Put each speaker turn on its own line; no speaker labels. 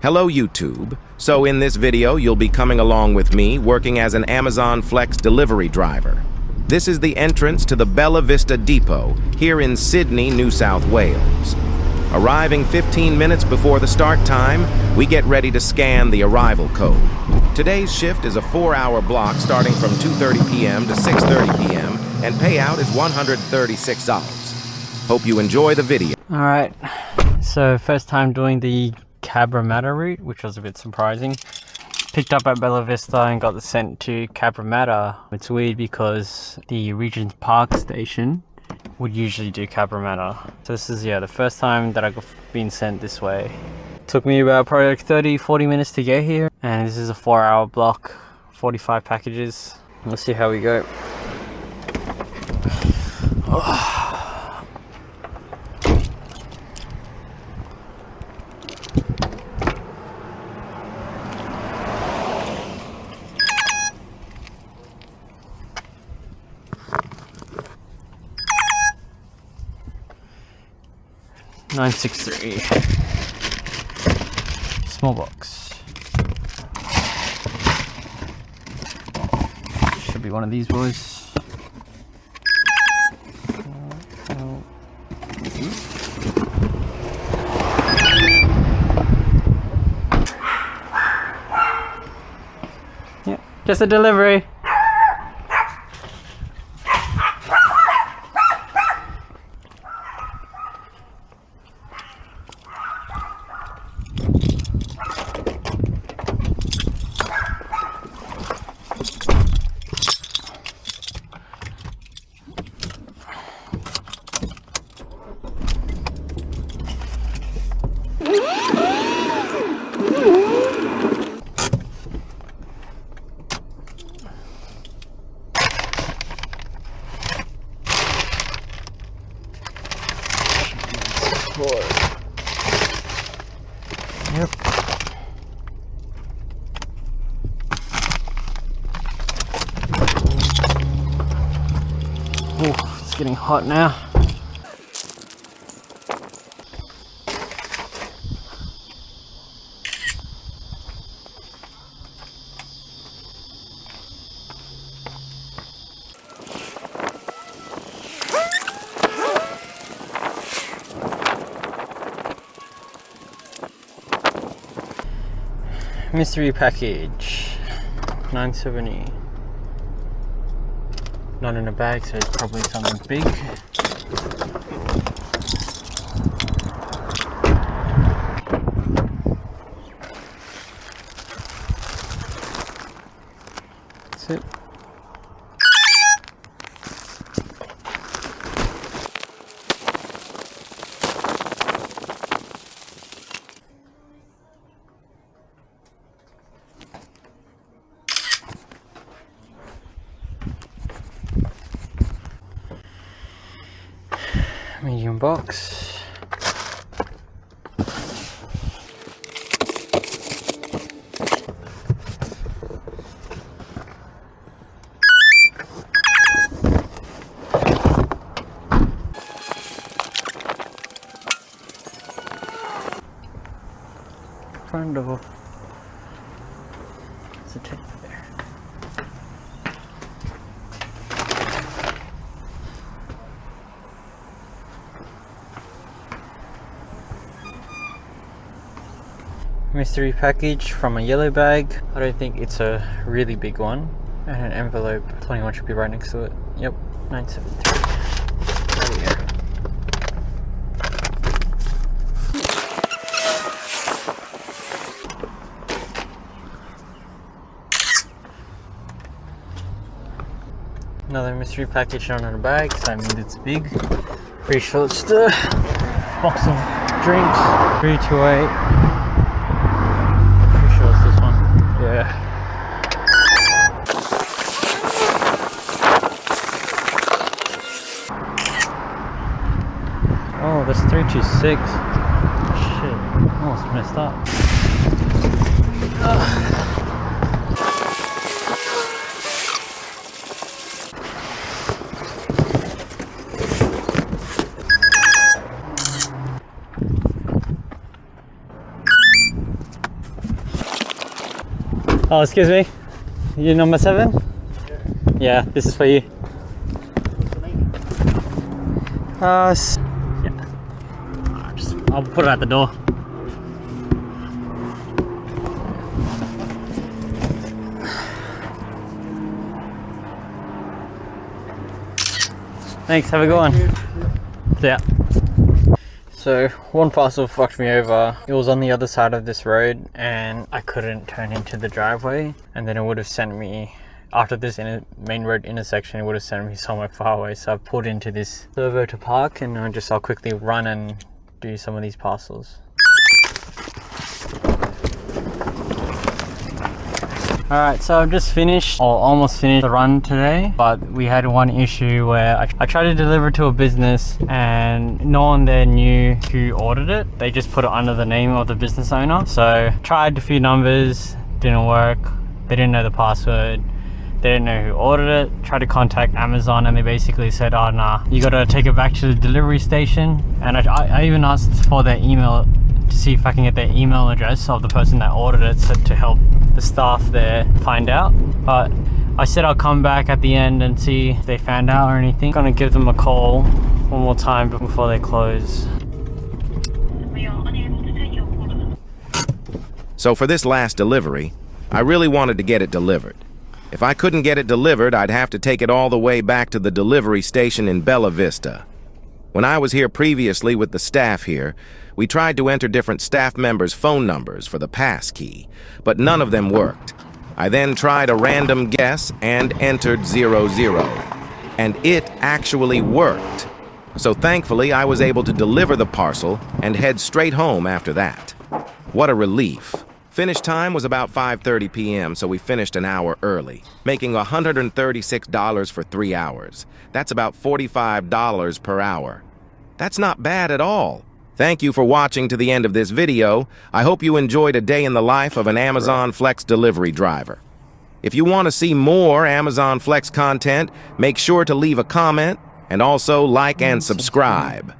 Hello YouTube. So in this video, you'll be coming along with me working as an Amazon Flex delivery driver. This is the entrance to the Bella Vista Depot here in Sydney, New South Wales. Arriving 15 minutes before the start time, we get ready to scan the arrival code. Today's shift is a 4-hour block starting from 2:30 p.m. to 6:30 p.m. and payout is $136. Hope you enjoy the video.
Alright, so first time doing the Cabramatta route, which was a bit surprising. Picked up at Bella Vista and got sent to Cabramatta. It's weird because the Regent's Park station would usually do Cabramatta. So this is the first time that I've been sent this way. Took me about probably like 30-40 minutes to get here, and this is a 4-hour block, 45 packages. Let's see how we go. Oh. 963. Small box. Should be one of these boys. Yeah, just a delivery. Yep. Oh, it's getting hot now. Mystery package, 970. Not in a bag, so it's probably something big. That's it. Medium box. Front door. There's a tape there. Mystery package from a yellow bag. I don't think it's a really big one. And an envelope. 21 should be right next to it. Yep, 973. There we go. Another mystery package shown in a bag, so that means it's big. Pretty sure it's the box of drinks. 328. Yeah. Oh, that's 326. Shit, almost messed up. Oh, excuse me. You number 7? Yeah, this is for you. Yeah. I'll put it at the door. Thanks, have a good one. Yeah. So one parcel fucked me over. It was on the other side of this road and I couldn't turn into the driveway, and then it would have sent me, after this main road intersection, it would have sent me somewhere far away. So I pulled into this servo to park, and I'll quickly run and do some of these parcels. Alright, so I've just finished, or almost finished the run today, but we had one issue where I tried to deliver to a business and no one there knew who ordered it. They just put it under the name of the business owner. So tried a few numbers, didn't work. They didn't know the password. They didn't know who ordered it. Tried to contact Amazon and they basically said, oh nah, you gotta take it back to the delivery station. And I even asked for their email to see if I can get their email address of the person that ordered it, so to help the staff there find out. But I said I'll come back at the end and see if they found out or anything. Gonna give them a call one more time before they close.
We are unable to take your order.
So for this last delivery, I really wanted to get it delivered. If I couldn't get it delivered, I'd have to take it all the way back to the delivery station in Bella Vista. When I was here previously with the staff here, we tried to enter different staff members' phone numbers for the pass key, but none of them worked. I then tried a random guess and entered 00, and it actually worked. So thankfully, I was able to deliver the parcel and head straight home after that. What a relief. Finish time was about 5:30 p.m., so we finished an hour early, making $136 for 3 hours. That's about $45 per hour. That's not bad at all. Thank you for watching to the end of this video. I hope you enjoyed a day in the life of an Amazon Flex delivery driver. If you want to see more Amazon Flex content, make sure to leave a comment and also like and subscribe.